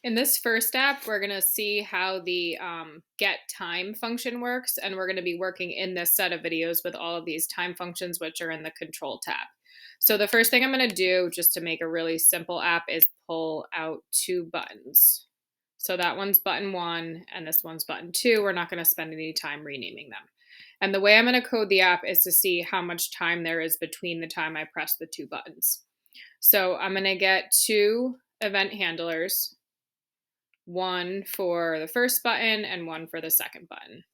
In this first app, we're going to see how the getTime function works, and we're going to be working in this set of videos with all of these time functions, which are in the control tab. So the first thing I'm going to do, just to make a really simple app, is pull out two buttons. So that one's button 1, and this one's button 2. We're not going to spend any time renaming them. And the way I'm going to code the app is to see how much time there is between the time I press the two buttons. So I'm going to get two event handlers, one for the first button and one for the second button.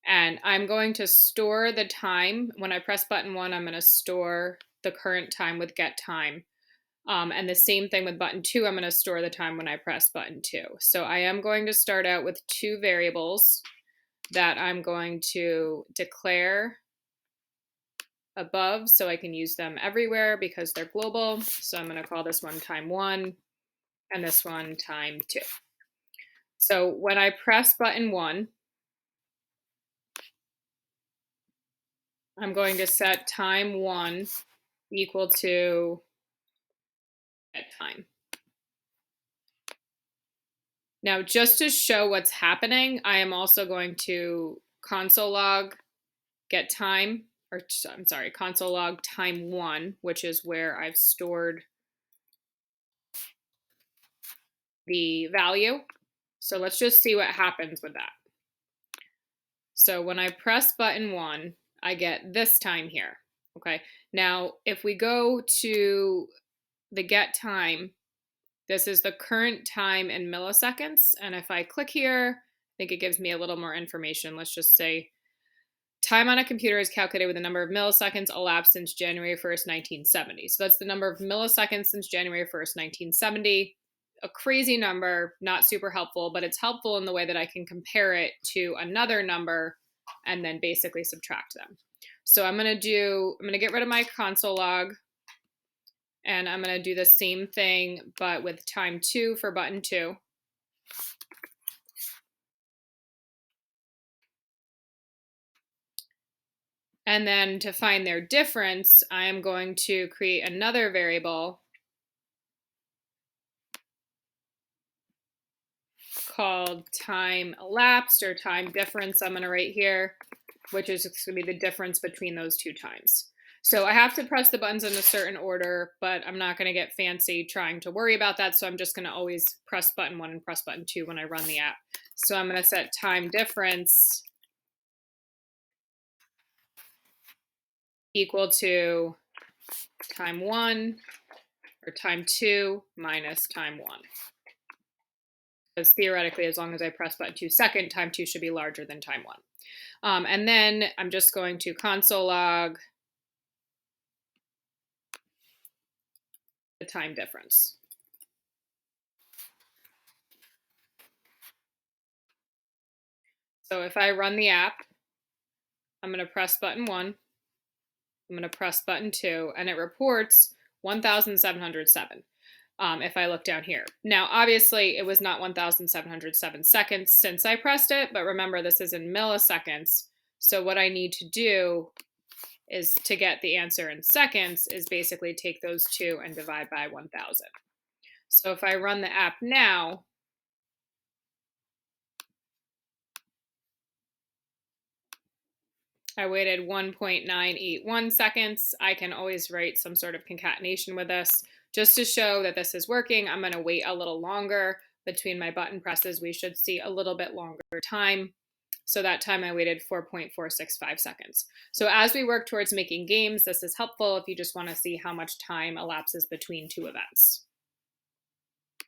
And I'm going to store the time. When I press button 1, I'm going to store the current time with getTime. And the same thing with button 2, I'm going to store the time when I press button 2. So I am going to start out with two variables that I'm going to declare above so I can use them everywhere because they're global. So I'm going to call this one time 1 and this one time 2. So when I press button 1, I'm going to set time 1 equal to getTime. Now, just to show what's happening, I am also going to console log getTime, or I'm sorry, console log time 1, which is where I've stored the value. So let's just see what happens with that. So when I press button 1, I get this time here. Okay. Now, if we go to the getTime, this is the current time in milliseconds. And if I click here, I think it gives me a little more information. Let's just say time on a computer is calculated with the number of milliseconds elapsed since January 1st, 1970. So that's the number of milliseconds since January 1st, 1970. A crazy number, not super helpful, but it's helpful in the way that I can compare it to another number and then basically subtract them. So I'm going to get rid of my console log, and I'm going to do the same thing, but with time 2 for button 2. And then to find their difference, I am going to create another variable called time elapsed or time difference. I'm going to write here, which is going to be the difference between those two times. So I have to press the buttons in a certain order, but I'm not going to get fancy trying to worry about that. So I'm just going to always press button 1 and press button 2 when I run the app. So I'm going to set time difference equal to time 1 or time 2 minus time 1. Because theoretically, as long as I press button 2 second, time 2 should be larger than time 1. And then I'm just going to console log the time difference. So if I run the app, I'm going to press button 1, I'm going to press button 2, and it reports 1,707 if I look down here. Now, obviously, it was not 1,707 seconds since I pressed it, but remember, this is in milliseconds. So what I need to do is to get the answer in seconds is basically take those two and divide by 1,000. So if I run the app now, I waited 1.981 seconds. I can always write some sort of concatenation with this. Just to show that this is working, I'm going to wait a little longer between my button presses. We should see a little bit longer time. So that time I waited 4.465 seconds. So as we work towards making games, this is helpful if you just want to see how much time elapses between two events.